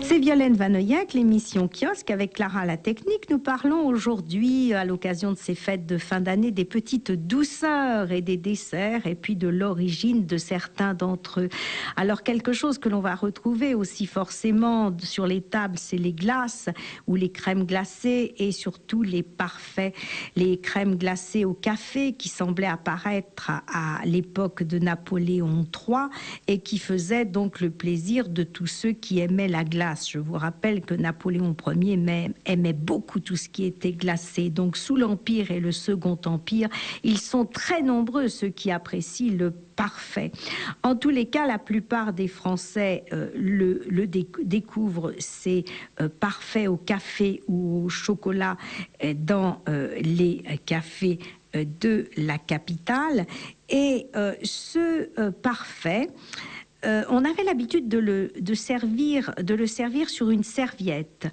C'est Violaine Vanoyac, l'émission Kiosque avec Clara à la technique. Nous parlons aujourd'hui, à l'occasion de ces fêtes de fin d'année, des petites douceurs et des desserts, et puis de l'origine de certains d'entre eux. Alors, quelque chose que l'on va retrouver aussi forcément sur les tables, c'est les glaces ou les crèmes glacées et surtout les parfaits. Les crèmes glacées au café qui semblaient apparaître à l'époque de Napoléon III et qui faisaient donc le plaisir de tous ceux qui aimaient la glace. Je vous rappelle que Napoléon Ier aimait beaucoup tout ce qui était glacé. Donc sous l'Empire et le Second Empire, ils sont très nombreux ceux qui apprécient le parfait. En tous les cas, la plupart des Français découvrent ces parfaits au café ou au chocolat dans les cafés de la capitale. Et ce parfait, on avait l'habitude de le servir sur une serviette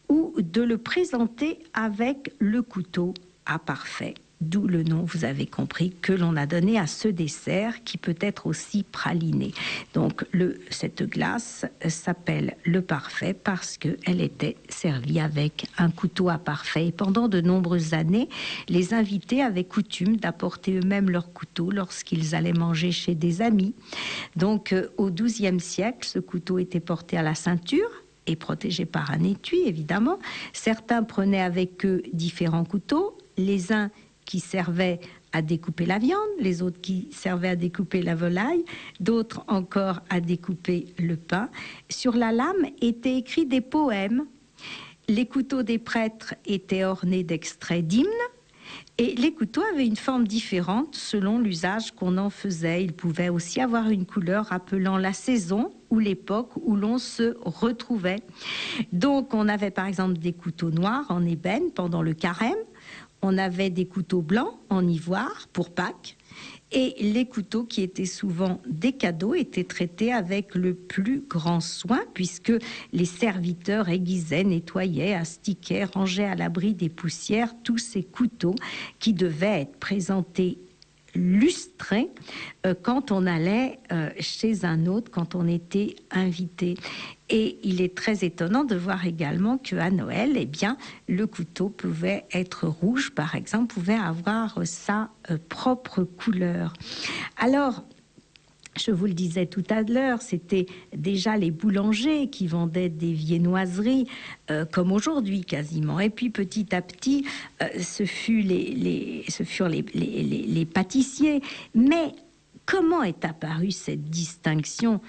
ou de le présenter avec le couteau à parfait. D'où le nom, vous avez compris, que l'on a donné à ce dessert qui peut être aussi praliné. Donc cette glace s'appelle le parfait parce qu'elle était servie avec un couteau à parfait. Et pendant de nombreuses années, les invités avaient coutume d'apporter eux-mêmes leur couteau lorsqu'ils allaient manger chez des amis. Donc au XIIe siècle, ce couteau était porté à la ceinture et protégé par un étui, évidemment. Certains prenaient avec eux différents couteaux, les uns qui servaient à découper la viande, les autres qui servaient à découper la volaille, d'autres encore à découper le pain. Sur la lame étaient écrits des poèmes. Les couteaux des prêtres étaient ornés d'extraits d'hymnes et les couteaux avaient une forme différente selon l'usage qu'on en faisait. Ils pouvaient aussi avoir une couleur rappelant la saison ou l'époque où l'on se retrouvait. Donc on avait par exemple des couteaux noirs en ébène pendant le carême. On avait des couteaux blancs en ivoire pour Pâques et les couteaux qui étaient souvent des cadeaux étaient traités avec le plus grand soin puisque les serviteurs aiguisaient, nettoyaient, astiquaient, rangeaient à l'abri des poussières tous ces couteaux qui devaient être présentés lustrés quand on allait chez un autre, quand on était invité. Et il est très étonnant de voir également qu'à Noël, eh bien, le couteau pouvait être rouge, par exemple, pouvait avoir sa propre couleur. Alors, je vous le disais tout à l'heure, c'était déjà les boulangers qui vendaient des viennoiseries, comme aujourd'hui quasiment. Et puis petit à petit, ce furent les pâtissiers. Mais comment est apparue cette distinction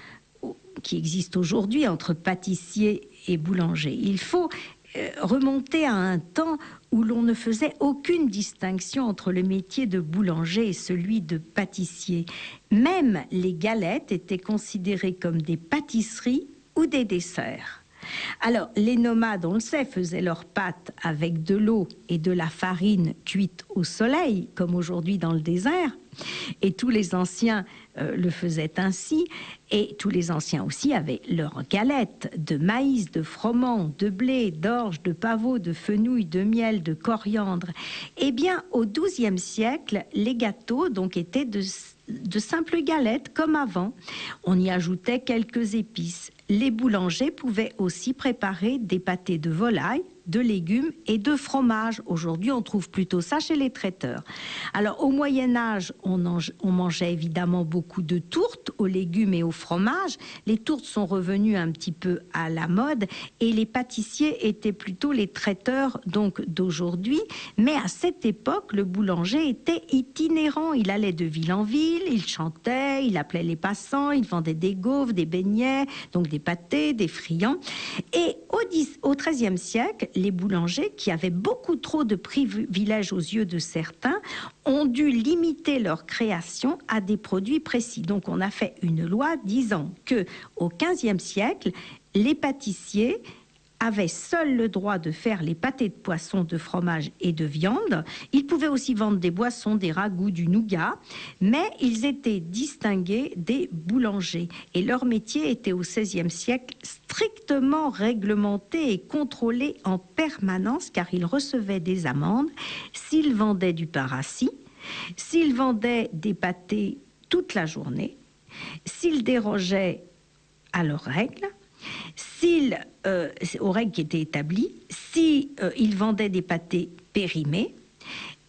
qui existe aujourd'hui entre pâtissier et boulanger? Il faut remonter à un temps où l'on ne faisait aucune distinction entre le métier de boulanger et celui de pâtissier. Même les galettes étaient considérées comme des pâtisseries ou des desserts. Alors, les nomades, on le sait, faisaient leurs pâtes avec de l'eau et de la farine cuite au soleil, comme aujourd'hui dans le désert. Et tous les anciens le faisaient ainsi. Et tous les anciens aussi avaient leurs galettes de maïs, de froment, de blé, d'orge, de pavot, de fenouil, de miel, de coriandre. Eh bien, au XIIe siècle, les gâteaux donc étaient de simples galettes comme avant. On y ajoutait quelques épices. Les boulangers pouvaient aussi préparer des pâtés de volaille, de légumes et de fromage. Aujourd'hui, on trouve plutôt ça chez les traiteurs. Alors, au Moyen-Âge, on mangeait évidemment beaucoup de tourtes aux légumes et au fromage. Les tourtes sont revenues un petit peu à la mode et les pâtissiers étaient plutôt les traiteurs donc d'aujourd'hui. Mais à cette époque, le boulanger était itinérant. Il allait de ville en ville, il chantait, il appelait les passants, il vendait des gaufres, des beignets, donc des pâtés, des friands. Et au XIIIe siècle, les boulangers, qui avaient beaucoup trop de privilèges aux yeux de certains, ont dû limiter leur création à des produits précis. Donc on a fait une loi disant que au XVe siècle, les pâtissiers avaient seuls le droit de faire les pâtés de poisson, de fromage et de viande. Ils pouvaient aussi vendre des boissons, des ragoûts, du nougat, mais ils étaient distingués des boulangers. Et leur métier était au XVIe siècle strictement réglementé et contrôlé en permanence, car ils recevaient des amendes s'ils vendaient du pain rassis, s'ils vendaient des pâtés toute la journée, s'ils dérogeaient à leurs règles, Aux règles qui étaient établies, si ils vendaient des pâtés périmés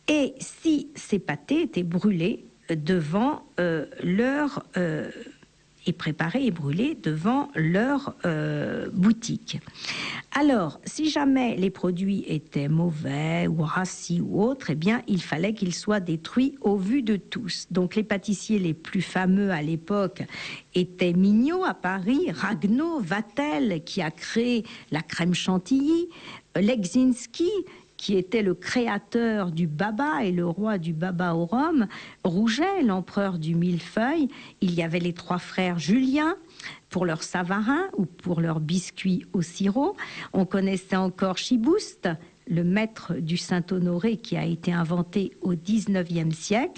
et si ces pâtés étaient brûlés devant et préparés et brûlés devant leur boutique. Alors, si jamais les produits étaient mauvais ou rassis ou autres, eh bien, il fallait qu'ils soient détruits au vu de tous. Donc, les pâtissiers les plus fameux à l'époque étaient Mignot à Paris, Ragueneau, Vatel, qui a créé la crème chantilly, Leczinski, qui était le créateur du baba et le roi du baba au rhum, Rouget, l'empereur du millefeuille. Il y avait les trois frères Julien pour leur savarin ou pour leurs biscuits au sirop. On connaissait encore Chibouste, le maître du Saint-Honoré qui a été inventé au 19e siècle.